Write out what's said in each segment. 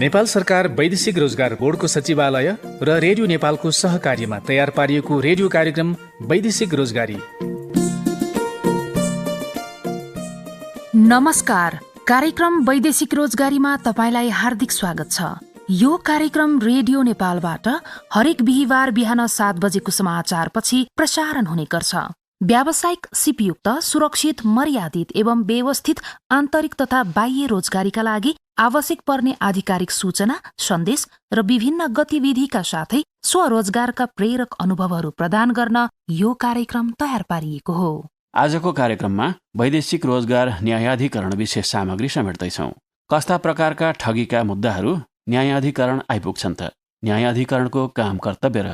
नेपाल सरकार वैदेशिक रोजगार बोर्डको सचिवालय र रेडियो नेपालको सहकार्यमा तयार पारिएको रेडियो कार्यक्रम वैदेशिक रोजगारी। नमस्कार, कार्यक्रम वैदेशिक रोजगारीमा तपाईलाई हार्दिक स्वागत छ। यो कार्यक्रम रेडियो नेपालबाट हरेक बिहीबार बिहान 7 बजेको समाचारपछि प्रसारण हुने गर्छ। व्यावसायिक सिपयुक्त, सुरक्षित, मर्यादित एवं व्यवस्थित आन्तरिक तथा बाह्य रोजगारीका लागि आवश्यक पर्ने आधिकारिक सूचना, सन्देश र विभिन्न गतिविधिका साथै स्वरोजगारका प्रेरक अनुभवहरू प्रदान गर्न यो कार्यक्रम तयार पारिएको हो। आजको कार्यक्रममा वैदेशिक रोजगार न्यायाधिकरण विशेष सामग्री समेट्दैछौँ। कस्ता प्रकारका ठगीका मुद्दाहरू न्यायाधिकरण आइपुग्छन् त, न्यायाधिकरणको काम, कर्तव्य र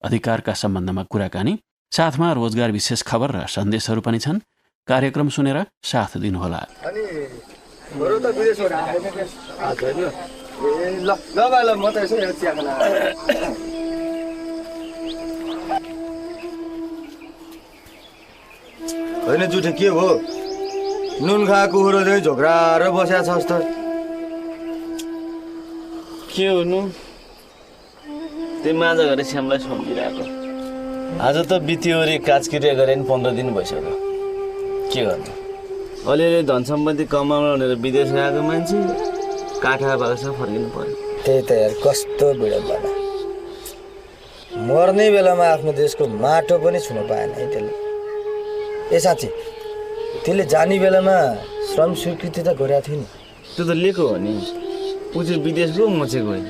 अधिकारका सम्बन्धमा कुराकानी, साथमा रोजगार विशेष खबर र सन्देशहरू पनि छन्। कार्यक्रम सुनेर साथ दिनुहोला। होइन जुठे के हो? नुन खाएको कुरो चाहिँ झोक्राएर बस्या छस् त। के हुनु, त्यही माझा घरे श्यामलाई सम्झिरहेको। आज त बितिवरी काजक्रिया गरे नि 15 दिन भइसक्यो। के गर्नु, अलिअलि धन सम्पत्ति कमाउनु भनेर विदेश गएको मान्छे काठा बालसा फर्किनु पर्यो। त्यही त यार, कस्तो विडम्बना। मर्ने बेलामा आफ्नो देशको माटो पनि छुन पाएन है त्यसले। ए साँच्ची, त्यसले जाने बेलामा श्रम स्वीकृति त गरेको थियो नि। त्यो त लिएको हो नि, ऊ चाहिँ विदेशको, म चाहिँ गएँ।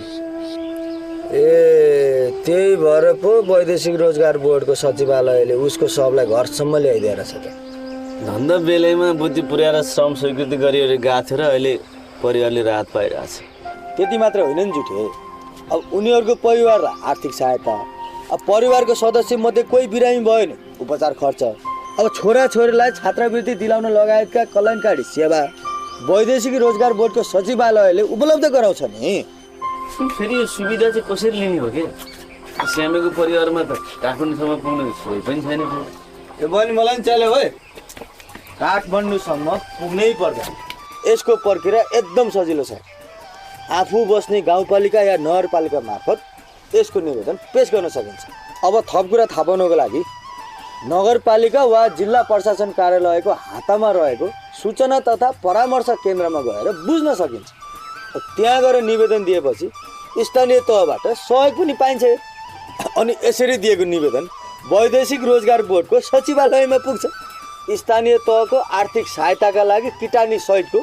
ए त्यही भएर पो वैदेशिक रोजगार बोर्डको सचिवालयले उसको सबलाई घरसम्म ल्याइदिएर छ त। धन्दा बेलैमा बुद्धि पुर्याएर श्रम स्वीकृति गरिवरी गएको थियो र अहिले परिवारले राहत पाइरहेछ। त्यति मात्र होइन नि जुठे, अब उनीहरूको परिवारलाई आर्थिक सहायता, अब परिवारको सदस्य मध्ये कोही बिरामी भयो नि उपचार खर्च, अब छोराछोरीलाई छात्रवृत्ति दिलाउन लगायतका कल्याणकारी सेवा वैदेशिक रोजगार बोर्डको सचिवालयले उपलब्ध गराउँछ नि। फेरि यो सुविधा चाहिँ कसरी लिने हो कि? श्यामेको परिवारमा त काठमाडौँसम्म पुग्नु छोइ पनि छैन। यो बहिनी मलाई नि चल्यो है, काठमाडौँसम्म पुग्नै पर्दैन। यसको प्रक्रिया एकदम सजिलो छ। आफू बस्ने गाउँपालिका या नगरपालिका मार्फत यसको निवेदन पेश गर्न सकिन्छ। अब थप कुरा थाहा पाउनको लागि नगरपालिका वा जिल्ला प्रशासन कार्यालयको हातामा रहेको सूचना तथा परामर्श केन्द्रमा गएर बुझ्न सकिन्छ। त्यहाँ गएर निवेदन दिएपछि स्थानीय तहबाट सहयोग पनि पाइन्छ। अनि यसरी दिएको निवेदन वैदेशिक रोजगार बोर्डको सचिवालयमा पुग्छ। स्थानीय तहको आर्थिक सहायताका लागि किटानी सहितको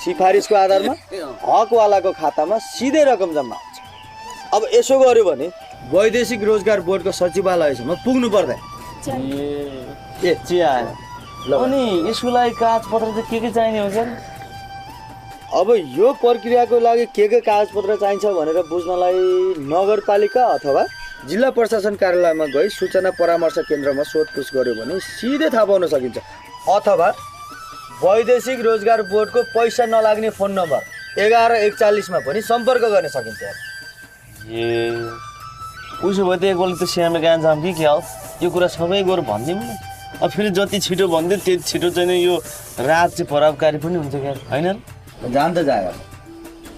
सिफारिसको आधारमा हकवालाको खातामा सिधै रकम जम्मा हुन्छ। अब यसो गर्यो भने वैदेशिक रोजगार बोर्डको सचिवालयसम्म पुग्नु पर्दैन। अनि यसको लागि कागजपत्र चाहिँ के चाहिने हुन्छ? अब यो प्रक्रियाको लागि के कागजपत्र चाहिन्छ भनेर बुझ्नलाई नगरपालिका अथवा जिल्ला प्रशासन कार्यालयमा गई सूचना परामर्श केन्द्रमा सोधपुछ गर्यो भने सिधै थाहा पाउन सकिन्छ। अथवा वैदेशिक रोजगार बोर्डको पैसा नलाग्ने फोन नम्बर 1141 पनि सम्पर्क गर्न सकिन्छ। उसो भए त एकपल्ट त श्यामे कहाँ जाऊँ कि क्या हो? यो कुरा सबै गएर भनिदिउँ न। अब फेरि जति छिटो भनिदियो त्यति छिटो चाहिँ यो रात चाहिँ प्रभावकारी पनि हुन्छ क्या, होइन? जान त जायो।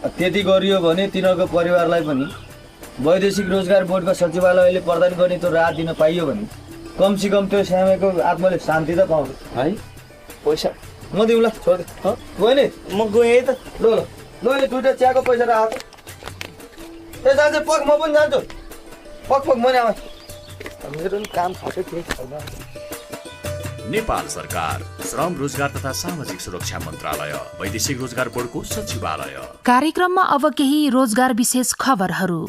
त्यति गरियो भने तिनीहरूको परिवारलाई पनि वैदेशिक रोजगार बोर्डको सचिवालयले प्रदान गर्ने त्यो राहत दिन पाइयो भने कमसेकम त्यो श्यामेको आत्माले शान्ति त पाउँछ है। पैसा म दिउँ ल, छोड गयो नि, म गएँ त। ल ल दुइटा चियाको पैसा राख। ए जान्छ पक, म पनि जान्छु। पक म नि आमा, मेरो पनि काम खाएको केही छैन। नेपाल सरकार, श्रम रोजगार तथा सामाजिक सुरक्षा मन्त्रालय, वैदेशिक रोजगार बोर्डको सचिवालय। कार्यक्रममा अब केही रोजगार विशेष खबरहरू।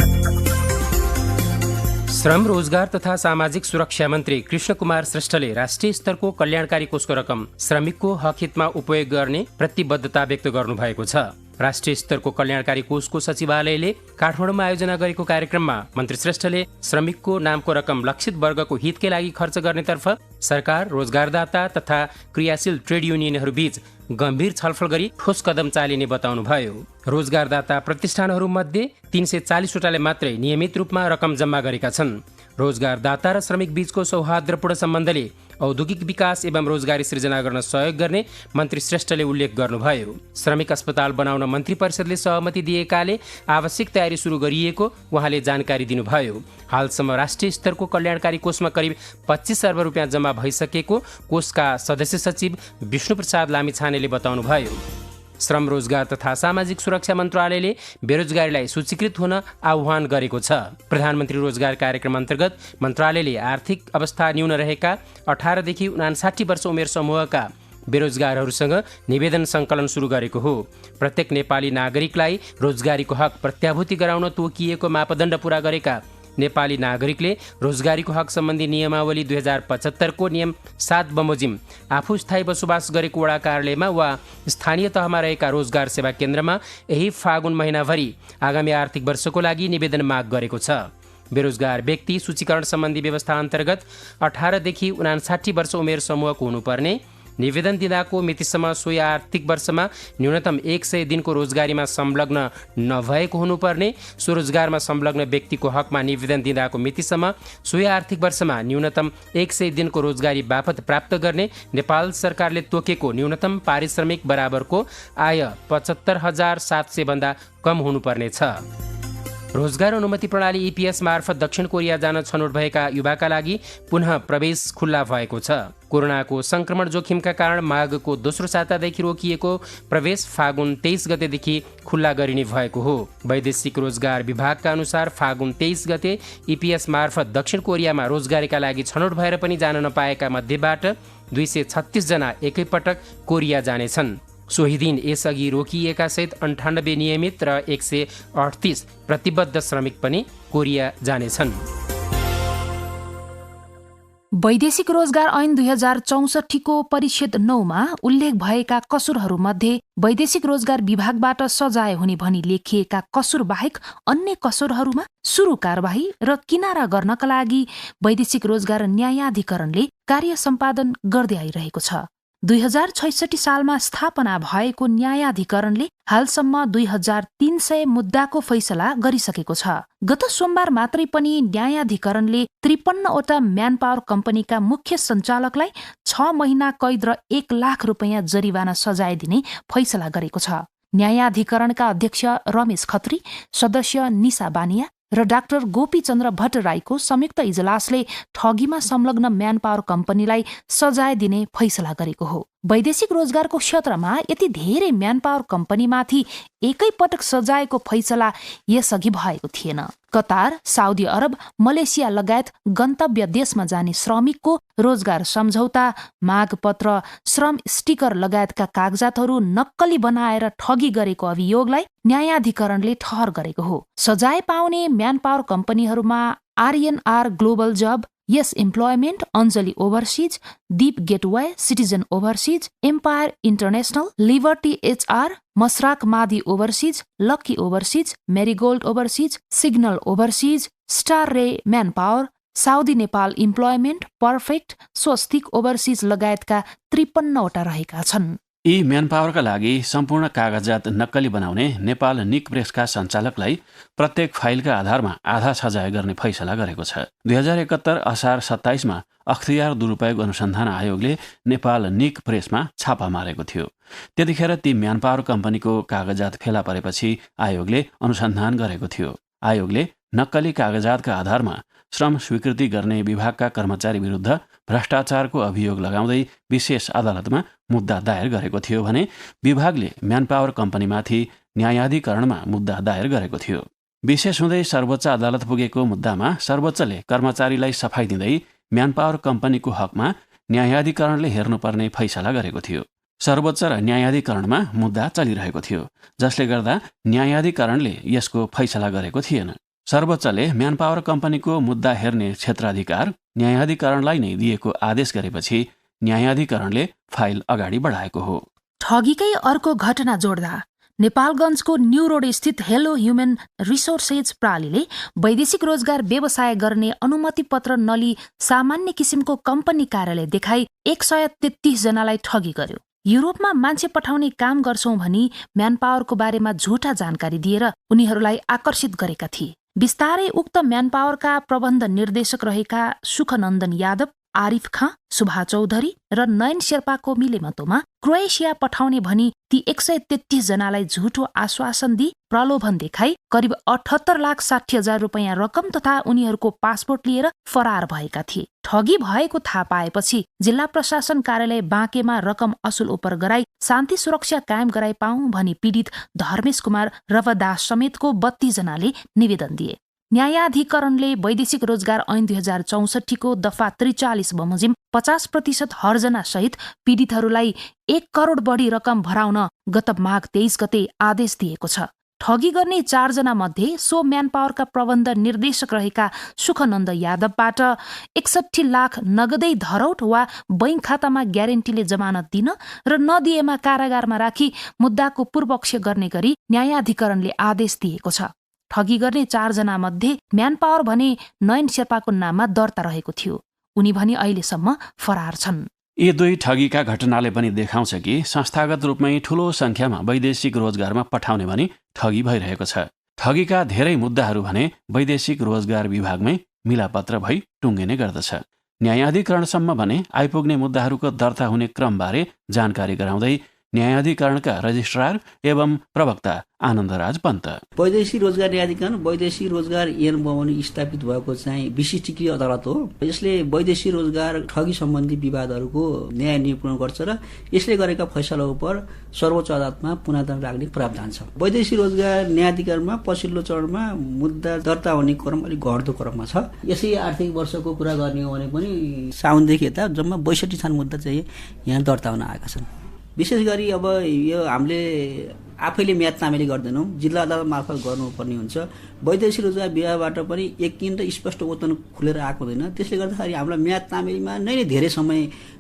श्रम रोजगार तथा सामाजिक सुरक्षा मन्त्री कृष्ण कुमार श्रेष्ठले राष्ट्रिय स्तरको कल्याणकारी कोषको रकम श्रमिकको हक हितमा उपयोग गर्ने प्रतिबद्धता व्यक्त गर्नुभएको छ। राष्ट्रिय स्तरको कल्याणकारी कोषको सचिवालयले काठमाडौँमा आयोजना गरेको कार्यक्रममा मन्त्री श्रेष्ठले श्रमिकको नामको रकम लक्षित वर्गको हितकै लागि खर्च गर्नेतर्फ सरकार, रोजगारदाता तथा क्रियाशील ट्रेड युनियनहरू बीच गम्भीर छलफल गरी ठोस कदम चालिने बताउनुभयो। रोजगारदाता प्रतिष्ठानहरू मध्ये 340 वटाले मात्रै नियमित रूपमा रकम जम्मा गरेका छन्। रोजगारदाता र श्रमिक बीचको सौहार्दपूर्ण सम्बन्धले औद्योगिक विकास एवं रोजगारी सृजना गर्न सहयोग गर्ने मन्त्री श्रेष्ठले उल्लेख गर्नुभयो। श्रमिक अस्पताल बनाउन मन्त्री परिषदले सहमति दिएकाले आवश्यक तयारी सुरु गरिएको उहाँले जानकारी दिनुभयो। हालसम्म राष्ट्रिय स्तरको कल्याणकारी कोषमा करिब 25 अर्ब रुपियाँ जम्मा भइसकेको कोषका सदस्य सचिव विष्णुप्रसाद लामिछानेले बताउनुभयो। श्रम रोजगार तथा सामाजिक सुरक्षा मन्त्रालयले बेरोजगारीलाई सूचीकृत हुन आह्वान गरेको छ। प्रधानमन्त्री रोजगार कार्यक्रम अन्तर्गत मन्त्रालयले आर्थिक अवस्था न्यून रहेका 18 देखि 59 वर्ष उमेर समूहका बेरोजगारहरूसँग निवेदन सङ्कलन सुरु गरेको हो। प्रत्येक नेपाली नागरिकलाई रोजगारीको हक प्रत्याभूति गराउन तोकिएको मापदण्ड पूरा गरेका नेपाली नागरिकले रोजगारीको हक सम्बन्धी नियमावली 2075 को नियम 7 बमोजिम आफू स्थायी बसोबास गरेको वडा कार्यालयमा वा स्थानीय तहमा रहेका रोजगार सेवा केन्द्रमा यही फागुन महिनाभरि आगामी आर्थिक वर्षको लागि निवेदन माग गरेको छ। बेरोजगार व्यक्ति सूचीकरण सम्बन्धी व्यवस्था अन्तर्गत 18 देखि 59 वर्ष उमेर समूहको हुनुपर्ने, निवेदन दिँदाको मितिसम्म सोही आर्थिक वर्षमा न्यूनतम 100 दिनको रोजगारीमा संलग्न नभएको हुनुपर्ने, स्वरोजगारमा संलग्न व्यक्तिको हकमा निवेदन दिँदाको मितिसम्म सोही आर्थिक वर्षमा न्यूनतम 100 दिनको रोजगारी बापत प्राप्त गर्ने, नेपाल सरकारले तोकेको न्यूनतम पारिश्रमिक बराबरको आय 75,700 भन्दा कम हुनुपर्ने छ। रोजगार अनुमति प्रणाली EPS मार्फत दक्षिण कोरिया जान छनौट भएका युवाका लागि पुनः प्रवेश खुल्ला भएको छ। कोरोनाको संक्रमण जोखिमका कारण माघको दोस्रो सातादेखि रोकिएको प्रवेश फागुन 23 गतेदेखि खुल्ला गरिने भएको हो। वैदेशिक रोजगार विभागका अनुसार फागुन 23 गते EPS मार्फत दक्षिण कोरियामा रोजगारीका लागि छनौट भएर पनि जान नपाएका मध्येबाट 236 जना एकैपटक कोरिया जानेछन्। सोही दिन यसअघि रोकिएका सहित 98 नियमित र 138 प्रतिबद्ध श्रमिक पनि कोरिया जानेछन्। वैदेशिक रोजगार ऐन 2064 को परिच्छेद 9 मा उल्लेख भएका कसुरहरूमध्ये वैदेशिक रोजगार विभागबाट सजाय हुने भनी लेखिएका कसुर बाहेक अन्य कसुरहरूमा सुरु कारबाही र किनारा गर्नका लागि वैदेशिक रोजगार न्यायाधिकरणले कार्य सम्पादन गर्दै आइरहेको छ। 2066 सालमा स्थापना भएको न्यायाधिकरणले हालसम्म 2300 मुद्दाको फैसला गरिसकेको छ। गत सोमबार मात्रै पनि न्यायाधिकरणले 53 वटा म्यानपावर कम्पनीका मुख्य सञ्चालकलाई 6 महिना कैद र 1 लाख रुपियाँ जरिवाना सजाय दिने फैसला गरेको छ। न्यायाधिकरणका अध्यक्ष रमेश खत्री, सदस्य निशा बानिया र डाक्टर गोपीचन्द्र भट्टराईको संयुक्त इजलासले ठगीमा संलग्न म्यानपावर कम्पनीलाई सजाय दिने फैसला गरेको हो। वैदेशिक रोजगारको क्षेत्रमा यति धेरै म्यानपावर कम्पनीमाथि एकैपटक सजायको फैसला यसअघि भएको थिएन। कतार, साउदी अरब, मलेसिया लगायत गन्तव्य देशमा जाने श्रमिकको रोजगार सम्झौता, मागपत्र, श्रम स्टिकर लगायतका कागजातहरू नक्कली बनाएर ठगी गरेको अभियोगलाई न्यायाधिकरणले ठहर गरेको हो। सजाय पाउने म्यानपावर कम्पनीहरूमा RNR global job, yes employment, Anjali overseas, Deep gateway, citizen overseas, empire international, liberty HR, मसराक मादी overseas, lucky overseas, marigold overseas, signal overseas, star ray manpower, Saudi Nepal employment, perfect, Swastik overseas लगायतका 53 वटा रहेका छन्। यी म्यानपावरका लागि सम्पूर्ण कागजात नक्कली बनाउने नेपाल निक प्रेसका सञ्चालकलाई प्रत्येक फाइलका आधारमा आधा सजाय गर्ने फैसला गरेको छ। 2071 असार 27 मा अख्तियार दुरुपयोग अनुसन्धान आयोगले नेपाल निक प्रेसमा छापा मारेको थियो। त्यतिखेर ती म्यानपावर कम्पनीको कागजात फेला परेपछि आयोगले अनुसन्धान गरेको थियो। आयोगले नक्कली कागजातका आधारमा श्रम स्वीकृति गर्ने विभागका कर्मचारी विरुद्ध भ्रष्टाचारको अभियोग लगाउँदै विशेष अदालतमा मुद्दा दायर गरेको थियो भने विभागले म्यानपावर कम्पनीमाथि न्यायाधिकरणमा मुद्दा दायर गरेको थियो। विशेष हुँदै सर्वोच्च अदालत पुगेको मुद्दामा सर्वोच्चले कर्मचारीलाई सफाई दिँदै म्यानपावर कम्पनीको हकमा न्यायाधिकरणले हेर्नुपर्ने फैसला गरेको थियो। सर्वोच्च र न्यायाधिकरणमा मुद्दा चलिरहेको थियो, जसले गर्दा न्यायाधिकरणले यसको फैसला गरेको थिएन। सर्वोच्चले म्यानपावर कम्पनीको मुद्दा हेर्ने क्षेत्राधिकार न्यायाधिकरणलाई नै दिएको आदेश गरेपछि न्यायाधिकरणले फाइल अगाडि बढाएको हो। ठगीकै अर्को घटना जोड्दा नेपालगञ्जको न्यू रोड स्थित हेलो ह्युमन रिसोर्सेज प्रणालीले वैदेशिक रोजगार व्यवसाय गर्ने अनुमति पत्र नलिई सामान्य किसिमको कम्पनी कार्यालय देखाई 133 जनालाई ठगी गर्यो। युरोपमा मान्छे पठाउने काम गर्छौं भनी म्यानपावरको बारेमा झुटा जानकारी दिएर उनीहरूलाई आकर्षित गरेका थिए। बिस्तारै उक्त म्यानपावरका प्रबन्ध निर्देशक रहेका सुखनन्दन यादव, आरिफ खाँ, सुभा चौधरी र नयन शेर्पाको मिलेमतोमा क्रोएसिया पठाउने भनी ती 133 जनालाई झुटो आश्वासन दिई प्रलोभन देखाई करिब 78,60,000 रुपियाँ रकम तथा उनीहरूको पासपोर्ट लिएर फरार भएका थिए। ठगी भएको थाहा पाएपछि जिल्ला प्रशासन कार्यालय बाँकेमा रकम असुल उपर गराई शान्ति सुरक्षा कायम गराइ पाऊँ भनी पीडित धर्मेश कुमार रवदास समेतको 32 जनाले निवेदन दिए। न्यायाधिकरणले वैदेशिक रोजगार ऐन 2064 को दफा 43 बमोजिम 50% हर्जना सहित पीडितहरूलाई 1 करोड बढी रकम भराउन गत माघ 23 गते आदेश दिएको छ। ठगी गर्ने 4 जना मध्ये सो म्यानपावरका प्रबन्ध निर्देशक रहेका सुखनन्द यादवबाट 61 लाख नगदै धरौट वा बैंक खातामा ग्यारेन्टीले जमानत दिन र नदिएमा कारागारमा राखी मुद्दाको पूर्वपक्ष गर्ने गरी न्यायाधिकरणले आदेश दिएको छ। ठगी गर्ने 4 जना मध्ये म्यानपावर भने नयन शेर्पाको नाममा दर्ता रहेको थियो। उनी भने अहिलेसम्म फरार छन्। यी दुई ठगीका घटनाले पनि देखाउँछ कि संस्थागत रूपमै ठूलो संख्यामा वैदेशिक रोजगारमा पठाउने भनी ठगी भइरहेको छ। ठगीका धेरै मुद्दाहरू भने वैदेशिक रोजगार विभागमै मिलापत्र भई टुङ्गिने गर्दछ। न्यायाधिकरणसम्म भने आइपुग्ने मुद्दाहरूको दर्ता हुने क्रमबारे जानकारी गराउँदै न्यायाधिकरणका रजिस्ट्रार एवं प्रवक्ता आनन्दराज पन्त, वैदेशिक रोजगार न्यायाधिकरण वैदेशिक रोजगार ऐन बमोजिम स्थापित भएको चाहिँ विशिष्टीकृत अदालत हो। यसले वैदेशिक रोजगार ठगी सम्बन्धी विवादहरूको न्याय निरूपण गर्छ र यसले गरेका फैसला उप सर्वोच्च अदालतमा पुनर्दर्शन राख्ने प्रावधान छ। वैदेशिक रोजगार न्यायाधिकरणमा पछिल्लो चरणमा मुद्दा दर्ता हुने क्रम अलिक घट्दो क्रममा छ। यसै आर्थिक वर्षको कुरा गर्ने हो भने पनि साउनदेखि यता जम्मा 62 छान मुद्दा चाहिँ यहाँ दर्ता हुन आएका छन्। विशेष गरी अब यो हामीले आफैले म्याद तामेली गर्दैनौँ, जिल्ला अदालत मार्फत गर्नुपर्ने हुन्छ। वैदेशिक रोजगार विभागबाट पनि यकिन र स्पष्ट ओतन खुलेर आएको हुँदैन। त्यसले गर्दाखेरि हामीलाई म्याद तामेलीमा नै धेरै समय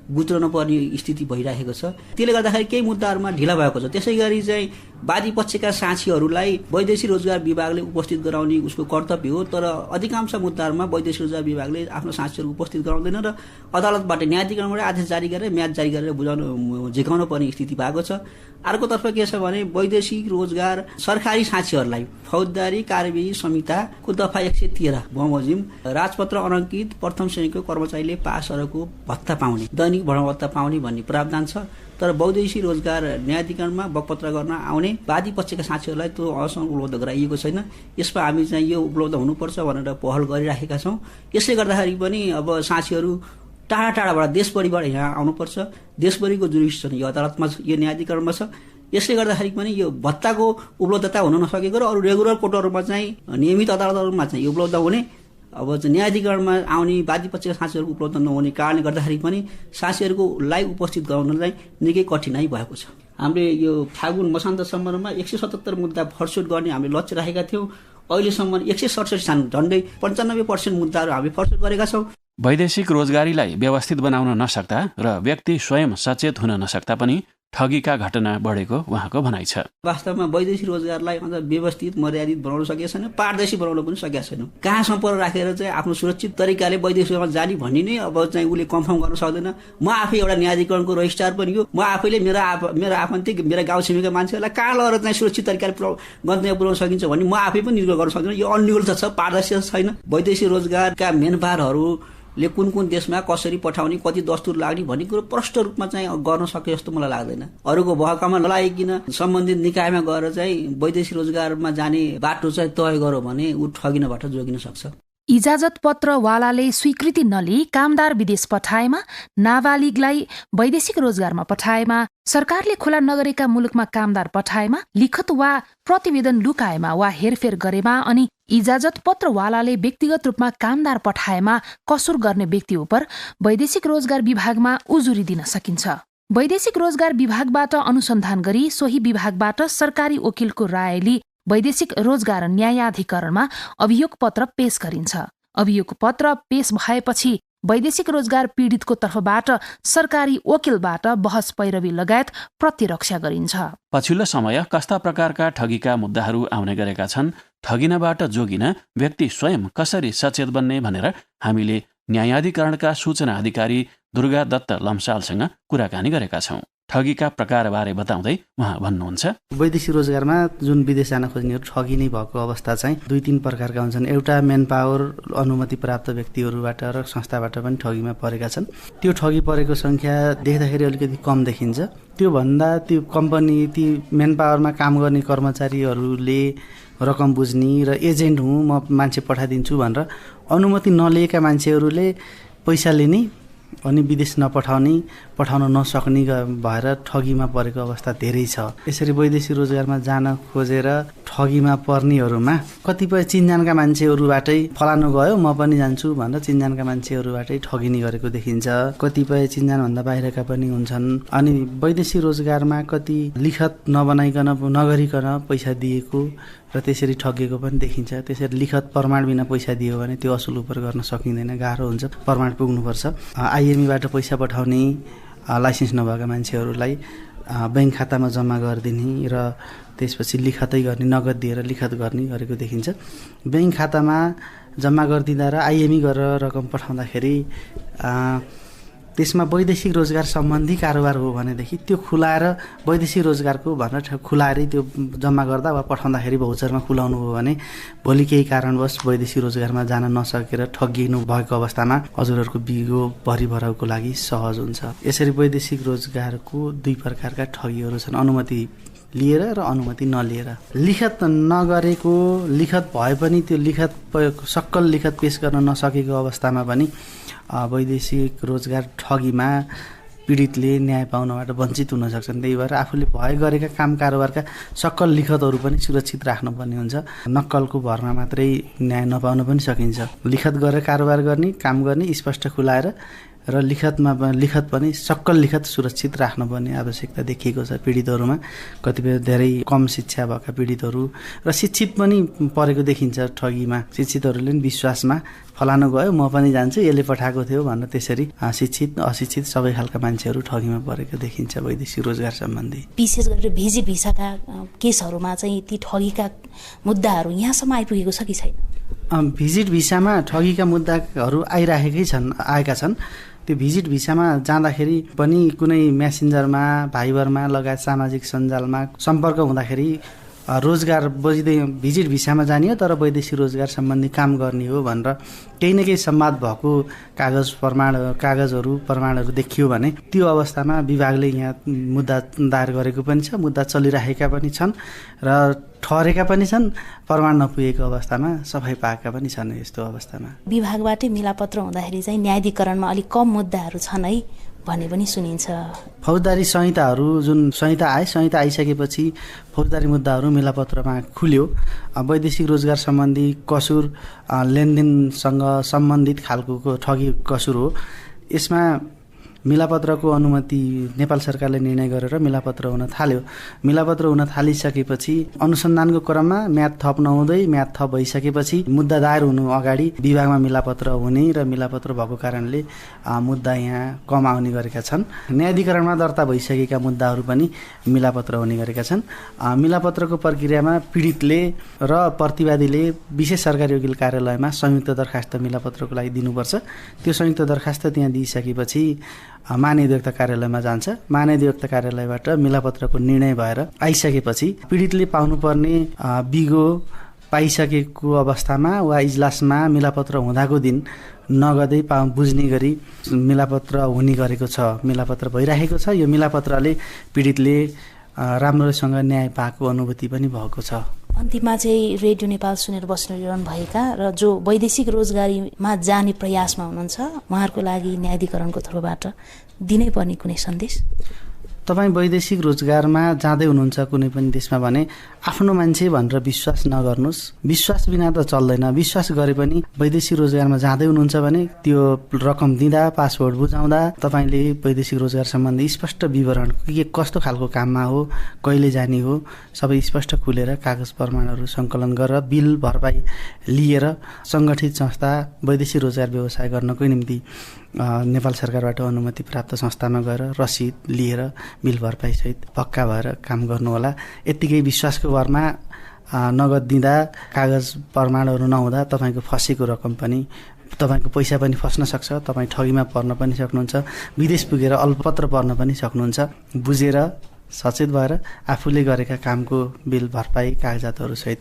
गुज्रन पर्ने स्थिति भइरहेको छ। त्यसले गर्दाखेरि केही मुद्दाहरूमा ढिला भएको छ। त्यसै गरी चाहिँ वादी पक्षका साक्षीहरूलाई वैदेशिक रोजगार विभागले उपस्थित गराउने उसको कर्तव्य हो, तर अधिकांश मुद्दाहरूमा वैदेशिक रोजगार विभागले आफ्नो साक्षीहरू उपस्थित गराउँदैन र अदालतबाट न्यायाधिकरणबाट आदेश जारी गरेर म्याद जारी गरेर बुझाउन झिकाउन पर्ने स्थिति भएको छ। अर्कोतर्फ के छ भने वैदेशिक रोजगार सरकारी साक्षीहरूलाई फौजदारी कार्यवाही संहिताको दफा 113 बमोजिम राजपत्र अनङ्कित प्रथम श्रेणीको कर्मचारीले पासहरूको भत्ता पाउने, दैनिक भरण भत्ता पाउने भन्ने प्रावधान छ। तर वैदेशिक रोजगार न्यायाधिकरणमा बकपत्र गर्न आउने वादी पक्षका साक्षीहरूलाई त्यो अवसर उपलब्ध गराइएको छैन। यसमा हामी चाहिँ यो उपलब्ध हुनुपर्छ भनेर पहल गरिराखेका छौँ। यसले गर्दाखेरि पनि अब साक्षीहरू टाढा टाढाबाट देशभरिबाट यहाँ आउनुपर्छ। देशभरिको जुरिडिक्सन यो अदालतमा यो न्यायाधिकरणमा छ। यसले गर्दाखेरि पनि यो भत्ताको उपलब्धता हुन नसकेको र अरू रेगुलर कोर्टहरूमा चाहिँ नियमित अदालतहरूमा चाहिँ यो उपलब्ध हुने, अब न्यायाधिकरणमा आउने वादी पक्षका साक्षीहरूको उपलब्ध नहुने कारणले गर्दाखेरि पनि साक्षीहरूको लाइभ उपस्थित गराउनलाई निकै कठिनाइ भएको छ। हामीले यो फागुन मसान्तसम्ममा 177 मुद्दा फर्सुट गर्ने हामीले लक्ष्य राखेका थियौँ। अहिलेसम्म 167 छन्, झन्डै 95% मुद्दाहरू हामीले फर्सुट गरेका छौँ। वैदेशिक रोजगारीलाई व्यवस्थित बनाउन नसक्दा र व्यक्ति स्वयं सचेत हुन नसक्दा पनि ठगीका घटना बढेको उहाँको भनाइ छ। वास्तवमा वैदेशिक रोजगारलाई अझ व्यवस्थित मर्यादित बनाउन सकेको छैन, पारदर्शी बनाउन पनि सकेका छैनौँ। कहाँ सम्पर्क राखेर चाहिँ आफ्नो सुरक्षित तरिकाले वैदेशिकमा जाने भन्ने नै अब चाहिँ उसले कन्फर्म गर्न सक्दैन। म आफै एउटा न्यायाधिकरणको रजिस्ट्रार पनि हो। म आफैले मेरो आफन्ती मेरा गाउँ छिमेकीका मान्छेहरूलाई कहाँ लगेर चाहिँ सुरक्षित तरिकाले गन्तव्य पुर्याउन सकिन्छ भन्ने म आफै पनि निर्भर गर्न सक्दिनँ। यो अनिगुलता छ, पारदर्शिता छैन। वैदेशिक रोजगारका मेनपारहरूले कुन कुन देशमा कसरी पठाउने, कति दस्तुर लाग्ने भन्ने कुरो प्रष्ट रूपमा चाहिँ गर्न सके जस्तो मलाई लाग्दैन। अरूको बहकामा नलागिकन सम्बन्धित निकायमा गएर चाहिँ वैदेशिक रोजगारमा जाने बाटो चाहिँ तय गरौँ भने ऊ ठगिनबाट जोगिन सक्छ। इजाजत पत्रवालाले स्वीकृति नलिई कामदार विदेश पठाएमा, नाबालिगलाई वैदेशिक रोजगारमा पठाएमा, सरकारले खुला नगरेका मुलुकमा कामदार पठाएमा, लिखत वा प्रतिवेदन लुकाएमा वा हेरफेर गरेमा अनि इजाजत पत्रवालाले व्यक्तिगत रूपमा कामदार पठाएमा कसुर गर्ने व्यक्ति उप वैदेशिक रोजगार विभागमा उजुरी दिन सकिन्छ। वैदेशिक रोजगार विभागबाट अनुसन्धान गरी सोही विभागबाट सरकारी वकिलको राय लिई वैदेशिक रोजगार न्यायाधिकरणमा अभियोग पत्र पेश गरिन्छ। अभियोग पत्र पेश भएपछि वैदेशिक रोजगार पीडितको तर्फबाट सरकारी वकिलबाट बहस पैरवी लगायत प्रतिरक्षा गरिन्छ। पछिल्लो समय कस्ता प्रकारका ठगीका मुद्दाहरू आउने गरेका छन्, ठगिनबाट जोगिन व्यक्ति स्वयं कसरी सचेत बन्ने भनेर हामीले न्यायाधिकरणका सूचना अधिकारी दुर्गा दत्त लम्सालसँग कुराकानी गरेका छौँ। ठगीका प्रकारबारे बताउँदै उहाँ भन्नुहुन्छ, वैदेशिक रोजगारमा जुन विदेश जान खोज्नेहरू ठगी नै भएको अवस्था चाहिँ 2-3 प्रकारका हुन्छन्। एउटा मेन पावर अनुमति प्राप्त व्यक्तिहरूबाट र संस्थाबाट पनि ठगीमा परेका छन्। त्यो ठगी परेको संख्या देख्दाखेरि अलिकति कम देखिन्छ। त्योभन्दा त्यो कम्पनी ती मेन पावरमा काम गर्ने कर्मचारीहरूले रकम बुझ्ने र एजेन्ट हुँ म मान्छे पठाइदिन्छु भनेर अनुमति नलिएका मान्छेहरूले पैसा लिने अनि विदेश पठाउन नसक्ने भएर ठगीमा परेको अवस्था धेरै छ। यसरी वैदेशिक रोजगारमा जान खोजेर ठगीमा पर्नेहरूमा कतिपय चिनजानका मान्छेहरूबाटै फलानु गयो म पनि जान्छु भनेर चिनजानका मान्छेहरूबाटै ठगिने गरेको देखिन्छ। कतिपय चिनजानभन्दा बाहिरका पनि हुन्छन्। अनि वैदेशिक रोजगारमा कति लिखत नगरिकन पैसा दिएको र त्यसरी ठगिएको पनि देखिन्छ। त्यसरी लिखत प्रमाण बिना पैसा दियो भने त्यो असुल उपर गर्न सकिँदैन, गाह्रो हुन्छ, प्रमाण पुग्नुपर्छ। आइएमईबाट पैसा पठाउने लाइसेन्स नभएका मान्छेहरूलाई ब्याङ्क खातामा जम्मा गरिदिने र त्यसपछि लिखतै गर्ने, नगद दिएर लिखत गर्ने गरेको देखिन्छ। ब्याङ्क खातामा जम्मा गरिदिँदा र आइएमई गरेर रकम पठाउँदाखेरि त्यसमा वैदेशिक रोजगार सम्बन्धी कारोबार हो भनेदेखि त्यो खुलाएर वैदेशिक रोजगारको भनेर खुलाएरै त्यो जम्मा गर्दा वा पठाउँदाखेरि भाउचरमा खुलाउनु हो भने भोलि केही कारणवश वैदेशिक रोजगारमा जान नसकेर ठगिनु भएको अवस्थामा हजुरहरूको बिगो भरिभराउको लागि सहज हुन्छ। यसरी वैदेशिक रोजगारको 2 प्रकारका ठगीहरू छन्, अनुमति लिएर र अनुमति नलिएर। लिखत नगरेको, लिखत भए पनि त्यो सक्कल लिखत पेश गर्न नसकेको अवस्थामा पनि वैदेशिक रोजगार ठगीमा पीडितले न्याय पाउनबाट वञ्चित हुन सक्छन्। त्यही भएर आफूले गरेका काम कारोबारका सक्कल लिखतहरू पनि सुरक्षित राख्नुपर्ने हुन्छ। नक्कलको भरमा मात्रै न्याय नपाउन पनि सकिन्छ। लिखत गरेर कारोबार गर्ने, काम गर्ने, स्पष्ट खुलाएर र लिखत पनि सक्कल लिखत सुरक्षित राख्नुपर्ने आवश्यकता देखिएको छ पीडितहरूमा। कतिपय धेरै कम शिक्षा भएका पीडितहरू र शिक्षित पनि परेको देखिन्छ ठगीमा। शिक्षितहरूले पनि विश्वासमा फलानु गयो म पनि जान्छु, यसले पठाएको थियो भनेर त्यसरी शिक्षित अशिक्षित सबै खालका मान्छेहरू ठगीमा परेको देखिन्छ वैदेशिक रोजगार सम्बन्धी। विशेष गरेर भिजिट भिसाका केसहरूमा चाहिँ ती ठगीका मुद्दाहरू यहाँसम्म आइपुगेको छ कि छैन? भिजिट भिसामा ठगीका मुद्दाहरू आएका छन्। त्यो भिजिट भिसामा जाँदाखेरि पनि कुनै मेसेन्जरमा, भाइबरमा लगायत सामाजिक सञ्जालमा सम्पर्क हुँदाखेरि रोजगार भिजिट भिसामा जाने हो तर वैदेशिक रोजगार सम्बन्धी काम गर्ने हो भनेर केही न केही संवाद भएको प्रमाणहरू देखियो भने त्यो अवस्थामा विभागले यहाँ मुद्दा दायर गरेको पनि छ, मुद्दा चलिरहेका पनि छन् र ठहरेका पनि छन्। प्रमाण नपुगेको अवस्थामा सफाई पाएका पनि छन्। यस्तो अवस्थामा विभागबाटै मिलापत्र हुँदाखेरि चाहिँ न्यायाधिकरणमा अलिक कम मुद्दाहरू छन् है भन्ने पनि सुनिन्छ। फौजदारी संहिताहरू जुन संहिता आइसकेपछि फौजदारी मुद्दाहरू मिलापत्रमा खुल्यो। वैदेशिक रोजगार सम्बन्धी कसुर लेनदेनसँग सम्बन्धित खालको ठगी कसुर हो। यसमा मिलापत्रको अनुमति नेपाल सरकारले निर्णय गरेर मिलापत्र हुन थाल्यो। मिलापत्र हुन थालिसकेपछि अनुसन्धानको क्रममा म्याद थप नहुँदै म्याद थप भइसकेपछि मुद्दा दायर हुनु अगाडि विभागमा मिलापत्र हुने र मिलापत्र भएको कारणले मुद्दा यहाँ कम आउने गरेका छन्। न्यायाधिकरणमा दर्ता भइसकेका मुद्दाहरू पनि मिलापत्र हुने गरेका छन्। मिलापत्रको प्रक्रियामा पीडितले र प्रतिवादीले विशेष सरकारी वकिल कार्यालयमा संयुक्त दरखास्त मिलापत्रको लागि दिनुपर्छ। त्यो संयुक्त दरखास्त त्यहाँ दिइसकेपछि महाधिवक्ता कार्यालयमा जान्छ। महाधिवक्ता कार्यालयबाट मिलापत्रको निर्णय भएर आइसकेपछि पीडितले पाउनुपर्ने बिगो पाइसकेको अवस्थामा वा इजलासमा मिलापत्र हुँदाको दिन नगदै बुझ्ने गरी मिलापत्र हुने गरेको छ, मिलापत्र भइरहेको छ। यो मिलापत्रले पीडितले राम्रोसँग न्याय पाएको अनुभूति पनि भएको छ। अन्तिममा चाहिँ रेडियो नेपाल सुनेर बस्नु भएका र जो वैदेशिक रोजगारीमा जाने प्रयासमा हुनुहुन्छ उहाँहरूको लागि न्यायाधिकरणको तर्फबाट दिनै पर्ने कुनै सन्देश? तपाईँ वैदेशिक रोजगारमा जाँदै हुनुहुन्छ कुनै पनि देशमा भने आफ्नो मान्छे भनेर विश्वास नगर्नुहोस्। विश्वास बिना त चल्दैन। विश्वास गरे पनि वैदेशिक रोजगारमा जाँदै हुनुहुन्छ भने त्यो रकम दिँदा, पासपोर्ट बुझाउँदा तपाईँले वैदेशिक रोजगार सम्बन्धी स्पष्ट विवरण के कस्तो खालको काममा हो, कहिले जाने हो, सबै स्पष्ट खुलेर कागज प्रमाणहरू सङ्कलन गरेर बिल भरपाई लिएर सङ्गठित संस्था वैदेशिक रोजगार व्यवसाय गर्नको निम्ति नेपाल सरकारबाट अनुमति प्राप्त संस्थामा गएर रसिद लिएर बिल भरपाईसहित पक्का भएर काम गर्नुहोला। यत्तिकै विश्वासको भरमा नगद दिँदा, कागज प्रमाणहरू नहुँदा तपाईँको फसेको रकम पनि तपाईँको पैसा पनि फस्न सक्छ, तपाईँ ठगीमा पर्न पनि सक्नुहुन्छ, विदेश पुगेर अल्पत्र पर्न पनि सक्नुहुन्छ। बुझेर सचेत भएर आफूले गरेका कामको बिल भरपाई कागजातहरू सहित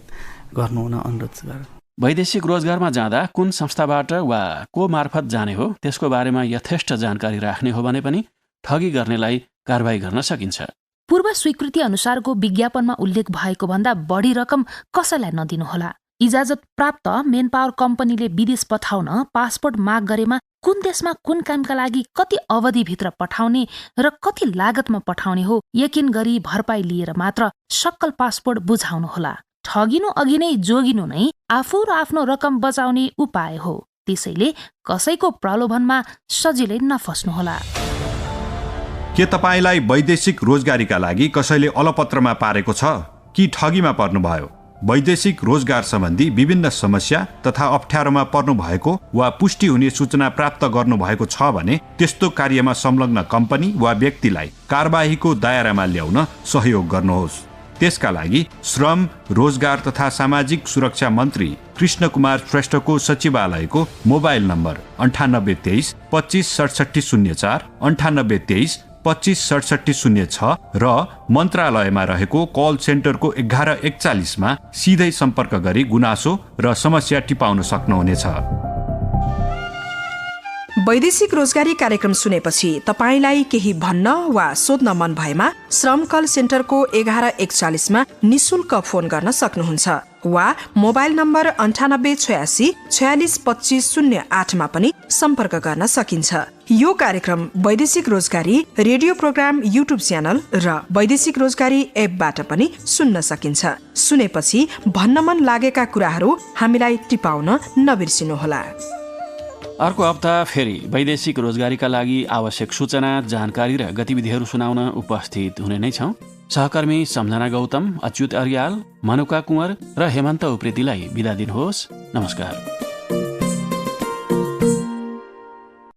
गर्नु हुन अनुरोध गर। वैदेशिक रोजगारमा जाँदा कुन संस्थाबाट वा को मार्फत जाने हो त्यसको बारेमा यथेष्ट जानकारी राख्ने हो भने पनि ठगी गर्नेलाई कारबाही गर्न सकिन्छ। पूर्व स्वीकृति अनुसारको विज्ञापनमा उल्लेख भएको भन्दा बढी रकम कसैलाई नदिनुहोला। इजाजत प्राप्त मेन पावर कम्पनीले विदेश पठाउन पासपोर्ट माग गरेमा कुन देशमा कुन कामका लागि कति अवधिभित्र पठाउने र कति लागतमा पठाउने हो यकिन गरी भरपाई लिएर मात्र सक्कल पासपोर्ट बुझाउनुहोला। ठगिनु अघि नै जोगिनु नै आफू र आफ्नो रकम बचाउने उपाय हो। त्यसैले कसैको प्रलोभनमा सजिलै नफस्नुहोला। के तपाईँलाई वैदेशिक रोजगारीका लागि कसैले अलपत्रमा पारेको छ कि ठगीमा पर्नुभयो? वैदेशिक रोजगार सम्बन्धी विभिन्न समस्या तथा अप्ठ्यारोमा पर्नु भएको वा पुष्टि हुने सूचना प्राप्त गर्नु भएको छ भने त्यस्तो कार्यमा संलग्न कम्पनी वा व्यक्तिलाई कारबाहीको दायरामा ल्याउन सहयोग गर्नुहोस्। त्यसका लागि श्रम, रोजगार तथा सामाजिक सुरक्षा मन्त्री कृष्ण कुमार श्रेष्ठको सचिवालयको मोबाइल नम्बर 9823 25 67 04 9823 25 67 06 र मन्त्रालयमा रहेको कल सेन्टरको 1141मा सिधै सम्पर्क गरी गुनासो र समस्या टिपाउन सक्नुहुनेछ। वैदेशिक रोजगारी कार्यक्रम सुनेपछि तपाईलाई केही भन्न वा सोध्न मन भएमा श्रम कल सेन्टरको 1141मा निशुल्क फोन गर्न सक्नुहुन्छ वा मोबाइल नम्बर 9886 46 25 08मा पनि सम्पर्क गर्न सकिन्छ। यो कार्यक्रम वैदेशिक रोजगारी रेडियो प्रोग्राम युट्युब च्यानल र वैदेशिक रोजगारी एपबाट पनि सुन्न सकिन्छ। सुनेपछि भन्न मन लागेका कुराहरू हामीलाई टिपाउन नबिर्सिनुहोला। अर्को हप्ता फेरि वैदेशिक रोजगारीका लागि आवश्यक सूचना, जानकारी र गतिविधिहरू सुनाउन उपस्थित हुने नै छौँ। सहकर्मी सम्झना गौतम, अच्युत अर्याल, मनुका कुँवर र हेमन्त उप्रेतीलाई बिदा दिनुहोस्। नमस्कार।